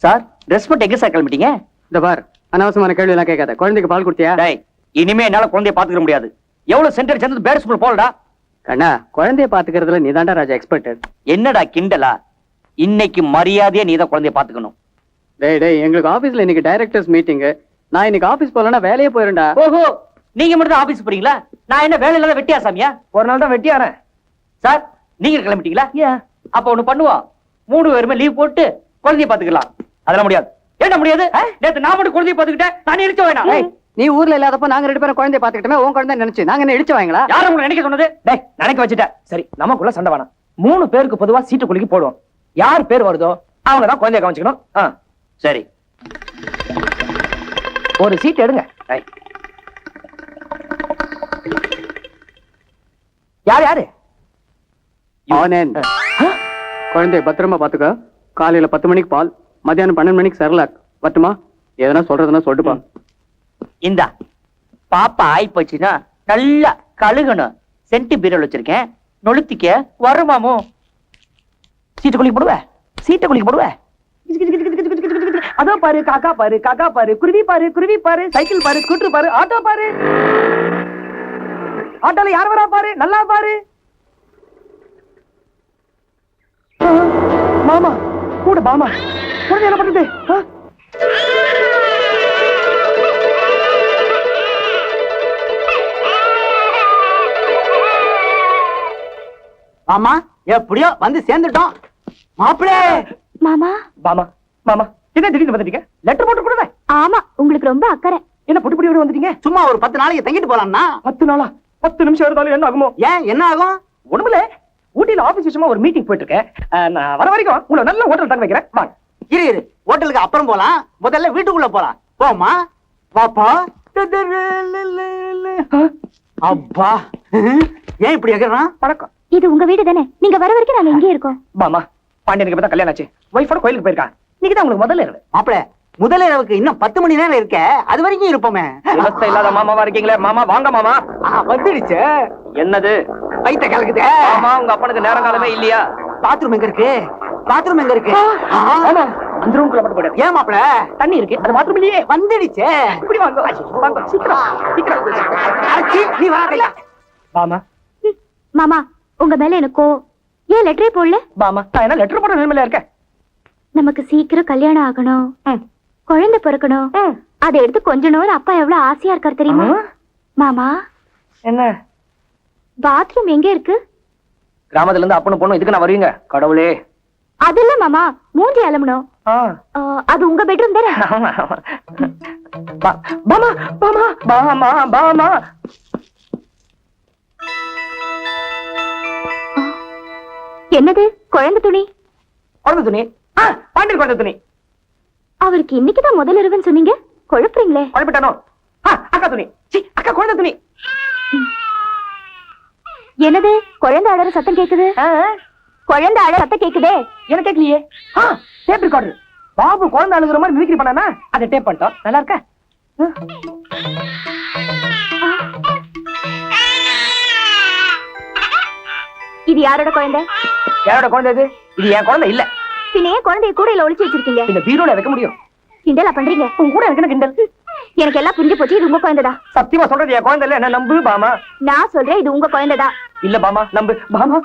Sir dress போட்டு எங்க sir கிளம்பிட்டீங்க? இந்த பார், அனாவசியமான கேள்வி எல்லாம் கேட்காத. குழந்தைக்கு பால் கொடுத்தியா? டேய், இனிமே என்னால குழந்தைய பாத்துக்க முடியாது. எவ்வளவு சென்டர் சேர்ந்து பேர் ஸ்கூல் போலடா. கண்ணா, குழந்தைய பாத்துக்கிறதுல நீதாண்டா ராஜா எக்ஸ்பர்ட். என்னடா கிண்டலா? இன்னைக்கு மரியாதையா நீதான் குழந்தைய பாத்துக்கணும். டேய், எங்களுக்கு ஆபீஸ்ல இன்னைக்கு டைரக்டர்ஸ் மீட்டிங். நான் இன்னைக்கு ஆபீஸ் போலனா வேலையே போயிருண்டா. ஓஹோ, நீங்க மட்டும் ஆபீஸ் போறீங்களா? நான் என்ன வேலை இல்லாத வெட்டியா சாமியா? ஒரு நாள் தான் வெட்டியாரேன். சார் நீங்க கிளம்பிட்டீங்களா? அப்ப ஒண்ணு பண்ணுவோம், 3 பேருமே லீவ் போட்டு குழந்தைய பாத்துக்கலாம். அதெல்லாம் முடியாது. என்ன முடியாது? நேத்து நான் மட்டும் குழந்தைய பாத்துக்கிட்டேன், நான் இடிச்ச வேணாம். நீ ஊர்ல இல்லாதப்ப நாங்க 2 பேரும் குழந்தைய பாத்துக்கிட்டோமே, உன் குழந்தை நினைச்சு நாங்க என்ன இடிச்ச வாங்களா? யாரும் உங்களை நினைக்க சொன்னது? டேய், நினைக்க வச்சுட்ட. சரி, நமக்குள்ள சண்டை வேணாம். 3 பேருக்கு பொதுவா சீட்டு குலுக்கி போடுவோம். யார் பேர் வருதோ அவங்க தான் குழந்தைய கவனிச்சுக்கணும். சரி, ஒரு சீட் எடுங்க. யாரு? ஆனந்த். குழந்தைய பத்திரமா பாத்துக்க. காலையில 10 மணிக்கு பால், மத்தியானம் 12 மணிக்கு செர்லாக். பட்டுமா? எதனா சொல்றதுன்னா சொல்லுப்பா. இந்தா பாப்பா ஆயி போச்சுன்னா நல்லா கழுகணும். சென்டி பீரல் வச்சிருக்கேன், நொழுத்திக்க வருமாமோ. சீட்டு குலுக்கி போடுவ, சீட்டை குலுக்கி போடுவ. அதோ பாரு, காக்கா பாரு, காக்கா பாரு, குருவி பாரு, குருவி பாரு, சைக்கிள் பாரு, ஸ்கூட்டர் பாரு, ஆட்டோ பாரு. ஆட்டோல யார் வரா பாரு, நல்லா பாரு. மாமா கூட பாமா, குழந்தை என்ன பண்ணுது? மாமா எப்படியோ வந்து சேர்ந்துட்டோம். மாப்பிளே. மாமா பாமா, மாமா என்ன திடீர்னு வந்துட்டீங்க? லெட்டர் போட்டு கொடுங்க. ஆமா, உங்களுக்கு ரொம்ப அக்கறை. என்ன பொட்டி பொடி வந்துட்டீங்க? சும்மா ஒரு 10 நாளைக்கு தங்கிட்டு போலாம்னா. 10 நாளா? 10 நிமிஷம் இருந்தாலும் என்ன ஆகுமோ? ஏன், என்ன ஆகும்? ஒண்ணுமில்ல, ஊட்டியில ஆபீஸ் விஷயமா ஒரு மீட்டிங் போயிட்டு இருக்கேன். நான் வர வரைக்கும் உங்களை நல்ல ஹோட்டல் தங்க வைக்கிறேன். வாங்க. இரு, ஹோட்டலுக்கு அப்புறம் போலாம். முதல்ல வீட்டுக்குள்ள போலாம். போமா பாப்பா. அப்பா, ஏன் இப்படி கேக்குறான்? வணக்கம். இது உங்க வீடு தானே? நீங்க வர வரைக்கும் நாங்க இங்கே இருக்கோம். மாமா, பாண்டியனுக்கு இப்பதான் கல்யாணம் ஆச்சு. ஒய்ஃபோட கோயிலுக்கு போயிருக்கான். இன்னைக்கு தான் உங்களுக்கு முதல்ல இரவு. மாப்பிள, முதல் இரவுக்கு இன்னும் 10 மணி நேரம் இருக்க. அது வரைக்கும் இருப்போமே. விவசாய இல்லாத மாமாவா இருக்கீங்களே. மாமா வாங்க மாமா. வந்துடுச்சு. என்னது? வயித்த கலக்குது. ஆமா, உங்க அப்பனுக்கு நேரம் காலமே இல்லையா? பாத்ரூம் எங்க இருக்கு? பாத்ரூம் எங்க இருக்கு? ஆமா, அந்த ரூம்குள்ள மட்டும் போயிடு. ஏன் மாப்பிள? தண்ணி இருக்கு, அது மாத்திரம் இல்லையே. வந்துடுச்சு. இப்படி வாங்க, வாங்க, சீக்கிரம் சீக்கிரம். அச்சி, நீ வராதயா? மாமா, மாமா, உங்க மேல எனக்கோ ஏன் லெட்டரே போடல? மாமா, நான் என்ன லெட்டர் போட நிலைமையில இருக்கேன். நமக்கு சீக்கிரம் கல்யாணம் ஆகணும், குழந்தை பிறக்கணும். அதை எடுத்து கொஞ்சம் அப்பா எவ்வளவு ஆசையா இருக்காரு தெரியுமா? மாமா, என்ன பாத்ரூம் எங்க இருக்கு? கிராமத்துல இருந்து அப்பனும் பொண்ணும் இதுக்கு நான் வருவீங்க? கடவுளே. அது இல்ல மாமா, மூஞ்சி அலம்பணும். அது உங்க பெட்ரூம் தானே? பாமா, பாமா, பாமா, பாமா. என்னது? குழந்தை துணி? குழந்தை துணி? பாண்டியன் குழந்தை துணி. அவருக்கு இன்னைக்குதான் முதல் இரவுன்னு சொன்னீங்க, குழப்பறீங்களே. குழப்பிட்டானோ? அக்கா துணி. அக்கா குழந்தை துணி. என்னது? குழந்தை அழற சத்தம் கேக்குது. குழந்தை அழற சத்தம் கேக்குதே. எனக்கு கேட்கலையே. Tape recorder. பாபு குழந்தை அழுகுற மாதிரி மிமிக்ரி பண்ணானா, அதை டேப் பண்ணிட்டோம். நல்லா இருக்கா? இது யாரோட குழந்தை? யாரோட குழந்தை இது? இது என் குழந்தை இல்ல. பின்ன ஏன் குழந்தைய கூடையில ஒளிச்சு வச்சிருக்கீங்க? இந்த பீரோல வைக்க முடியும். கிண்டலா பண்றீங்க? உன் கூட எனக்கு என்ன கிண்டல்? எனக்கு எல்லாம் புரிஞ்சு போச்சு, இது உங்க குழந்தைதான். சத்தியமா சொல்றது என் குழந்தை இல்ல, என்ன நம்பு பாமா. நான் சொல்றேன், இது உங்க குழந்தைதான். இல்ல பாமா, நம்பு பாமா.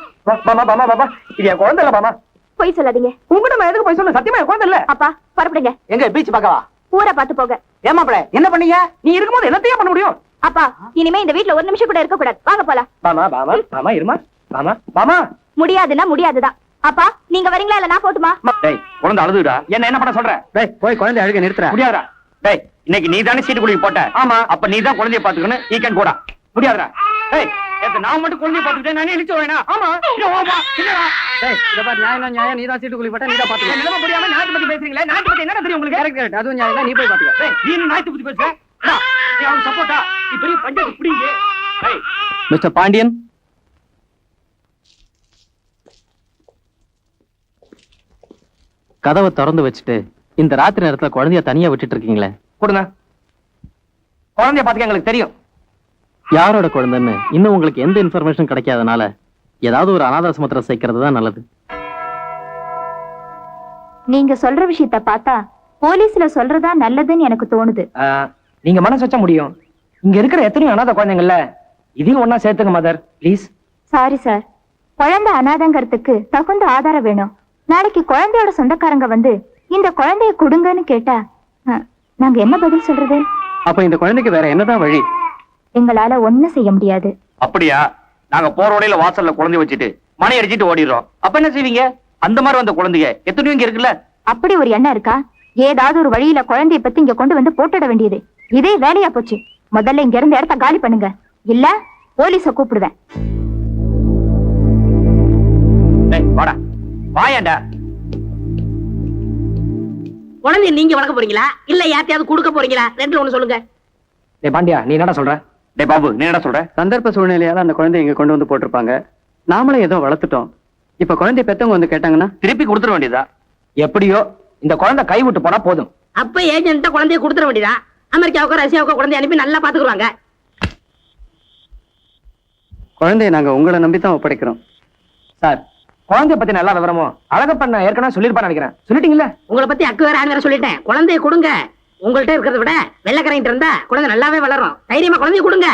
பாமா, பாமா, பாமா, இது என் குழந்தை இல்ல பாமா. போய் சொல்லாதீங்க. உங்ககிட்ட நான் எதுக்கு போய் சொல்ல? சத்தியமா என் குழந்தை இல்ல. அப்பா புறப்படுங்க. எங்க பீச் பார்க்கவா? ஊரை பார்த்து போக. ஏன் மாப்பிள, என்ன பண்ணீங்க? நீ இருக்கும்போது என்னத்தையும் பண்ண முடியும்? அப்பா, இனிமே இந்த வீட்ல ஒரு நிமிஷம் கூட இருக்க கூடாது. வாங்க போலாம். பாமா, பாமா, பாமா, இருமா. பாமா, பாமா. முடியாதுன்னா முடியாதுதான். அப்பா, நீங்க வரீங்களா இல்ல நான் போட்டுமா? டேய், குழந்தை அழுதுடா. என்ன பண்ண சொல்ற? டேய், போய் குழந்தை அழுக நிறுத்துற. முடியாதுடா. டேய், இன்னைக்கு நீ தானே சீட்டு குலுக்கி போட்ட? ஆமா. அப்ப நீ தான் குழந்தைய பாத்துக்கணும். ஈ கேன் போடா. முடியாதுடா. டேய், நான் மட்டும் குழந்தைய பாத்துக்கிட்டேன், நானே இழுச்சு வேணா. ஆமா. இல்லடா. டேய், இத பாரு, நியாயம் நீ தான் சீட்டு குலி போட்டா நீ தான் பாத்துக்க. நிலைமை முடியாம நாட்டு பத்தி பேசுறீங்களே. நாட்டு பத்தி என்ன தெரியும் உங்களுக்கு? கரெக்ட், அதுவும் நியாயம். நீ போய் பாத்துக்க. டேய், நீ நாய்த்து பத்தி பேசுற? நீ அவங்க சப்போர்ட்டா? நீ பெரிய பஞ்சாயத்து புடிங்க. டேய், மிஸ்டர் பாண்டியன், கதவை திறந்து வச்சுட்டு இந்த ராத்திரி நேரத்துல குழந்தைய தனியா விட்டுட்டு இருக்கீங்களே, கொடுங்க. குழந்தைய பாத்துக்க எங்களுக்கு தெரியும். யாரோட குழந்தைன்னு இன்னும் உங்களுக்கு எந்த இன்ஃபர்மேஷன் கிடைக்காதனால ஏதாவது ஒரு அனாதாசிரமத்துல சேர்க்கறது தான் நல்லது. நீங்க சொல்ற விஷயத்த பார்த்தா போலீஸ்ல சொல்றதா நல்லதுன்னு எனக்கு தோணுது. நீங்க மனசு வச்சா முடியும். இங்க இருக்கிற எத்தனையோ அனாதை குழந்தைங்கள்ல இதையும் ஒன்னா சேர்த்துங்க மதர் ப்ளீஸ். சாரி சார், குழந்தை அனாதைங்கிறதுக்கு தகுந்த ஆதாரம் வேணும். நாளைக்கு குழந்தையோட சொந்தக்காரங்க வந்து இந்த குழந்தைய கொடுங்கன்னு கேட்டா நாங்க என்ன பதில் சொல்றது? அப்ப இந்த குழந்தைக்கு வேற என்னதான் வழி? எங்களால ஒண்ணும் செய்ய முடியாது. அப்படியா? நாங்க போற வழியில வாசல்ல குழந்தை வச்சுட்டு மணி அடிச்சிட்டு ஓடிடுறோம். அப்ப என்ன செய்வீங்க? அந்த மாதிரி வந்த குழந்தைங்க எத்தனையோ இங்க இருக்குல்ல. அப்படி ஒரு எண்ணம் இருக்கா? ஏதாவது ஒரு வழியில குழந்தைய பத்தி இங்க கொண்டு வந்து போட்டுட வேண்டியது. இதே வேலையா போச்சு. முதல்ல இங்க இருந்த இடத்த காலி பண்ணுங்க, இல்ல போலீஸ கூப்பிடுவேன். வாடா வாயாண்டா. குழந்தைய நீங்க வளர்க்க போறீங்களா இல்ல யார்ட்டையாவது கொடுக்க போறீங்களா? ரெண்டுல ஒண்ணு சொல்லுங்க. டேய் பாண்டியா, நீ என்னடா சொல்ற? டேய் பாபு, நீ என்ன சொல்ற? சந்தர்ப்ப சூழ்நிலையால அந்த குழந்தைய இங்க கொண்டு வந்து போட்டிருப்பாங்க. நாமளே ஏதோ வளர்த்துட்டோம். இப்ப குழந்தைய பெத்தவங்க வந்து கேட்டாங்கன்னா திருப்பி கொடுத்துட வேண்டியதா? எப்படியோ இந்த குழந்தை கை விட்டு போனா போதும். அப்ப ஏஜென்ட்ட குழந்தைய கொடுத்துட வேண்டியதா? அமெரிக்காவுக்கு ரஷ்யாவுக்கு குழந்தைய அனுப்பி நல்லா பாத்துக்குவாங்க. குழந்தைய நாங்க உங்களை நம்பித்தான் ஒப்படைக்கிறோம். சார், குழந்தைய பத்தி நல்லா விவரமோ அழகப்பன் நான் ஏற்கனவே சொல்லிருப்பான்னு நினைக்கிறேன். சொல்லிட்டீங்களா? உங்களை பத்தி அக்கு வேற ஆண் வேற சொல்லிட்டேன். குழந்தைய கொடுங்க. உங்கள்ட்ட இருக்கிறத விட வெள்ளக்கரைட்டு இருந்தா குழந்தை நல்லாவே வளரும். தைரியமா குழந்தைய கொடுங்க.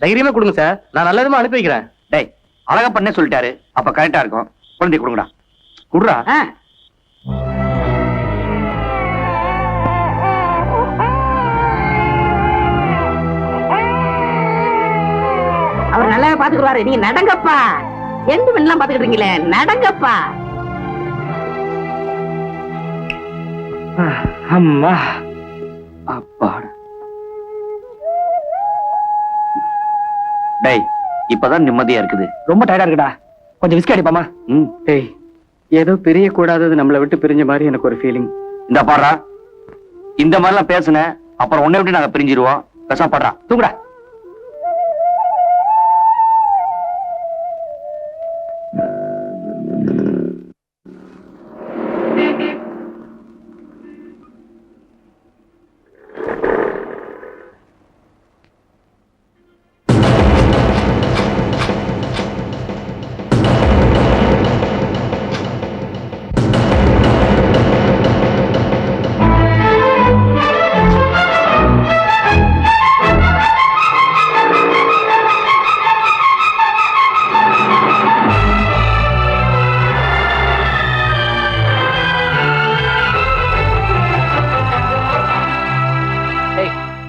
தைரியமா கொடுங்க சார், நான் நல்ல விதமா அனுப்பி வைக்கிறேன். டேய் அழகப்பண்ணே சொல்லிட்டாரு, அப்ப கரெக்டா இருக்கும். குழந்தை கொடுங்கடா. குடுறா. அவர் நல்லாவே பாத்துக்குவாரு. நீங்க நடங்கப்பா. எந்த எல்லாம் பாத்துக்கிட்டு இருக்கீங்களே, நடங்கப்பா. அம்மா அப்பாடா. டேய் இப்பதான் நிம்மதியா இருக்குது. ரொம்ப டயர்டா இருக்குடா, கொஞ்சம் விஸ்கி அடிப்பாமா? டேய், ஏதோ பிரிய கூடாதது நம்மளை விட்டு பிரிஞ்ச மாதிரி எனக்கு ஒரு ஃபீலிங். இந்த பாடுறா, இந்த மாதிரிலாம் பேசுன அப்புறம் உன்னை விட்டு நாங்க பிரிஞ்சிருவோம். பேச பாடுறா, தூக்குடா.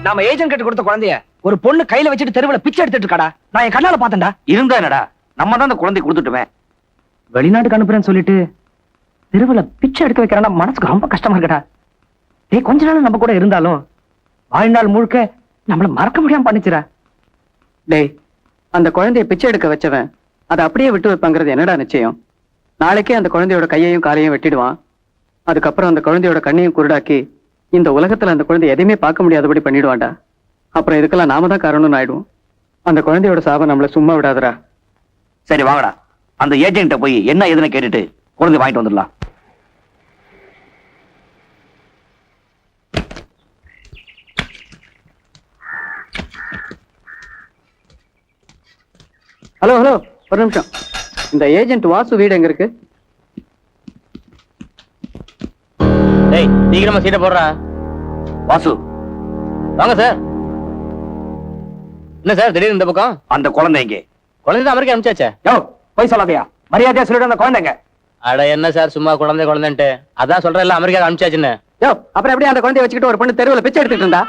நாம ஏஜென்ட் கிட்ட கொடுத்த குழந்தைய ஒரு பொண்ணு கையில வச்சுட்டு தெருவுல பிச்சை எடுத்துட்டு இருக்காடா. நான் என் கண்ணால பாத்தேன்டா. இருந்தா என்னடா, நம்ம தான் அந்த குழந்தை கொடுத்துட்டுமே. வெளிநாட்டுக்கு அனுப்புறேன்னு சொல்லிட்டு தெருவுல பிச்சை எடுக்க வைக்கிறானா, மனசுக்கு ரொம்ப கஷ்டமா இருக்கடா. டேய், கொஞ்ச நாள் நம்ம கூட இருந்தாலும் வாழ்நாள் முழுக்க நம்மள மறக்க முடியாம பண்ணிச்சுடா. டேய், அந்த குழந்தைய பிச்சை எடுக்க வச்சவன் அதை அப்படியே விட்டு வைப்பாங்கிறது என்னடா நிச்சயம்? நாளைக்கே அந்த குழந்தையோட கையையும் காலையும் வெட்டிடுவான். அதுக்கப்புறம் அந்த குழந்தையோட கண்ணையும் குருடாக்கி இந்த உலகத்துல அந்த குழந்தை எதையுமே பார்க்க முடியாதபடி பண்ணிடுவான்டா. அப்புறம் இதுக்கெல்லாம் நாம தான் காரணம்னு ஆயிடுவோம். அந்த குழந்தையோட சாபம் நம்மள சும்மா விடாதடா. சரி வாங்கடா, அந்த ஏஜென்ட்ட போய் என்ன ஏதுன்னு கேட்டுட்டு குழந்தை வாங்கிட்டு வந்துடலாம். ஹலோ ஹலோ, ஒரு நிமிஷம். இந்த ஏஜென்ட் வாசு வீடு எங்க இருக்கு? டேய், சீக்கிரமா சீட்டை போடுறா. வாசு வாங்க சார். என்ன சார் திடீர்னு இந்த பக்கம்? அந்த குழந்தை எங்கே? குழந்தை அமெரிக்கா அனுப்பிச்சாச்சே. யோ, போய் சொல்லாதயா, மரியாதையா சொல்லிட்டு அந்த குழந்தைங்க. அட என்ன சார் சும்மா குழந்தை குழந்தைன்ட்டு? அதான் சொல்றேன் இல்ல அமெரிக்கா அனுப்பிச்சாச்சுன்னு. யோ, அப்புறம் எப்படி அந்த குழந்தைய வச்சுக்கிட்டு ஒரு பொண்ணு தெருவுல பிச்சை எடுத்துட்டு இருந்தா?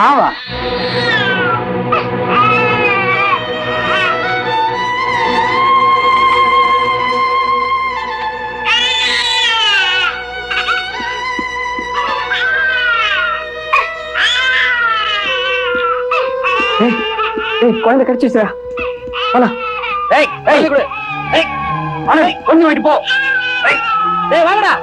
ஆமா. குழந்தை கிடைச்சிச்சா? ஏய் ஏய் ஏய் வாடா, கொஞ்சம் போயிட்டு போ. டேய் வாங்கடா.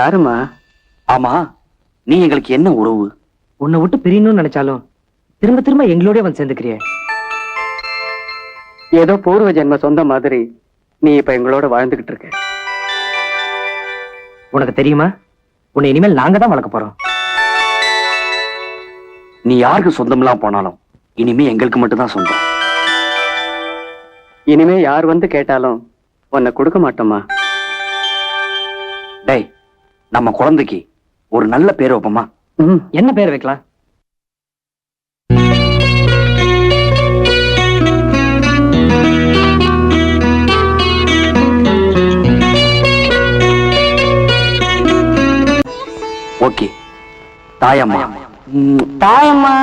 யாருமா? ஆமா, நீ எங்களுக்கு என்ன உறவு? உன்னை விட்டு பிரியணும்னு நினைச்சாலும் திரும்ப திரும்ப எங்களோட வந்து சேர்ந்துக்கிறிய. ஏதோ பூர்வ ஜென்ம சொந்த மாதிரி நீ இப்ப எங்களோட வாழ்ந்துகிட்டு இருக்க. உனக்கு தெரியுமா, உன்னை இனிமேல் நாங்க தான் வளர்க்க போறோம். நீ யாருக்கு சொந்தம்லாம் போனாலும் இனிமே எங்களுக்கு மட்டும்தான் சொந்தம். இனிமே யார் வந்து கேட்டாலும் உன்னை கொடுக்க மாட்டோமா? டேய், நம்ம குழந்தைக்கு ஒரு நல்ல பேர் வைப்போமா? என்ன பேர் வைக்கலாம்? ஓகே, தாயம்மா. தாயம்மா.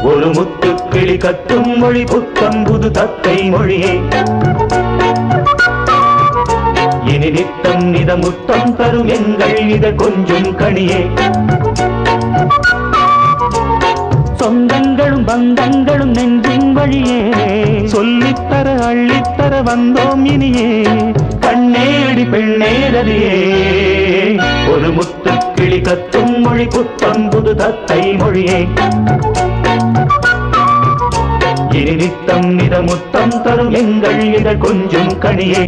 ஒரு முத்துக்கிளி கட்டும் மொழி புத்தம் புது தத்தை மொழியே, இனி நித்தம் நித முத்தம் தரும் எங்கள் இத கொஞ்சம் கனியே. சொந்தங்களும் பந்தங்களும் நெஞ்சின் வழியே, சொல்லித்தர அள்ளித்தர வந்தோம் இனியே. கண்ணேடி பெண்ணேரதியே, ஒரு முத்துக்கிளி கட்டும் மொழி புத்தம் புது தத்தை மொழியே, இனி நித்தம் நித முத்தம் தரும் எங்கள் இதழ் கொஞ்சம் கனியே.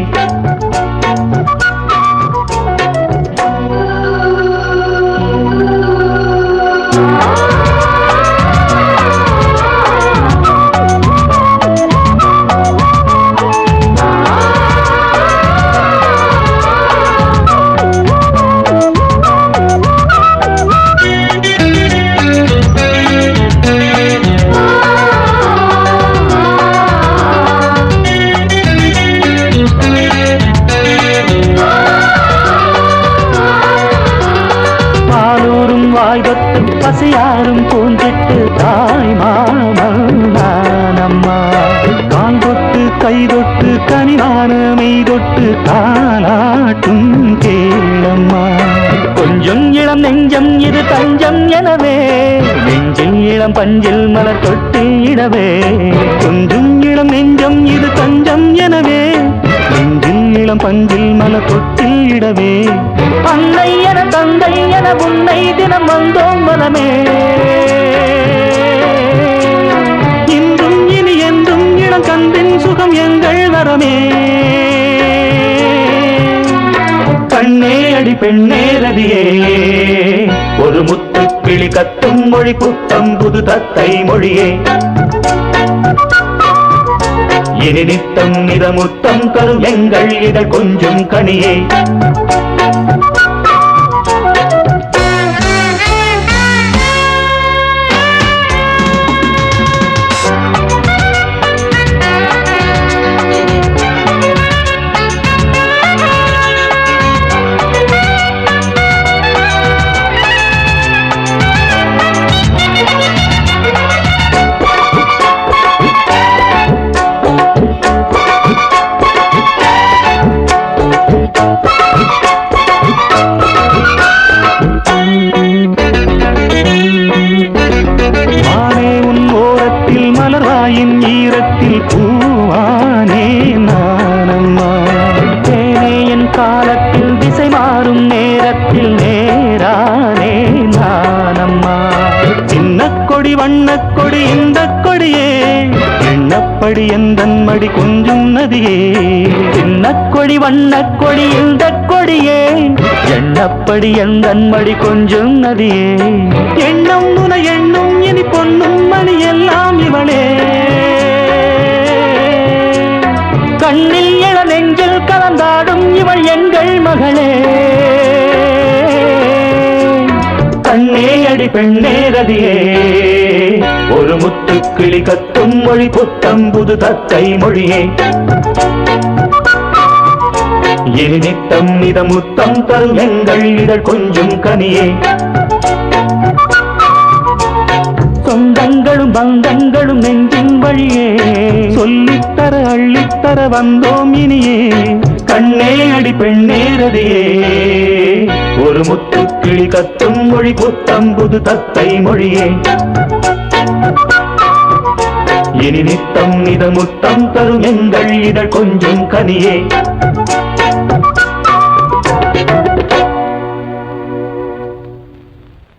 பசியாரும் பூஞ்சிட்டு தாய் மாமம்மா, கால் தொட்டு கை தொட்டு கனிவான மெய் தொட்டு தாலாட்டும் கேளம்மா. கொஞ்சம் இளம் நெஞ்சம் இது தஞ்சம் எனவே, நெஞ்சில் இளம் பஞ்சில் மலர் தொட்டு இடவே. கொஞ்சம் இளம் நெஞ்சம் இது தஞ்சம் எனவே, நெஞ்சில் இளம் பஞ்சில் மலர் தொட்டில் இடவே. அன்னை என தந்தை என உன்னை தினம் வந்தோம் மனமே, இன்றும் இனி என்றும் இளம் கண்பின் சுகம் எங்கள் வரமே. கண்ணே அடி பெண்ணே ரதியே, ஒரு முத்துக்கிளி கத்தும் மொழி புத்தம் புது தத்தை மொழியே, இனி நித்தம் நித முத்தம் தரும் எங்கள் இதழ் கொஞ்சம் கனியே. ஈரத்தில் பூவானே நானம்மா, தேனே என் காலத்தில் திசை மாறும் நேரத்தில் நேரானே நானம்மா. சின்ன கொடி வண்ணக் கொடி இந்த கொடியே, எண்ணப்படி எந்தன் மடி கொஞ்சம் நதியே. சின்ன கொடி வண்ணக் கொடி இந்த கொடியே, எண்ணப்படி எந்தன் மடி கொஞ்சம் நதியே. எண்ணம் முன எண்ணும் இனி பொன்னும் மணி எல்லாம் இவளே, கண்ணில் இள நெஞ்சில் கலந்தாடும் இவள் எங்கள் மகளே. கண்ணே அடி பெண்ணே ரதியே, ஒரு முத்துக்கிளி கத்தும் மொழி புத்தம்புது தத்தை மொழியே இனி நித்தம் நித முத்தம் தரும் எங்கள் இதழ் கொஞ்சம் கனியே சொந்தங்களும் பந்தங்களும் நெஞ்சின் வழியே சொல்லித்தர அள்ளித்தர வந்தோம் இனியே கண்ணே அடி பெண்ணேரதியே ஒரு முத்துக்கிளி கத்தும் மொழி புத்தம்புது தத்தை மொழியே இனி நித்தம் நித முத்தம் தரும் எங்கள் இதழ் கொஞ்சம் கனியே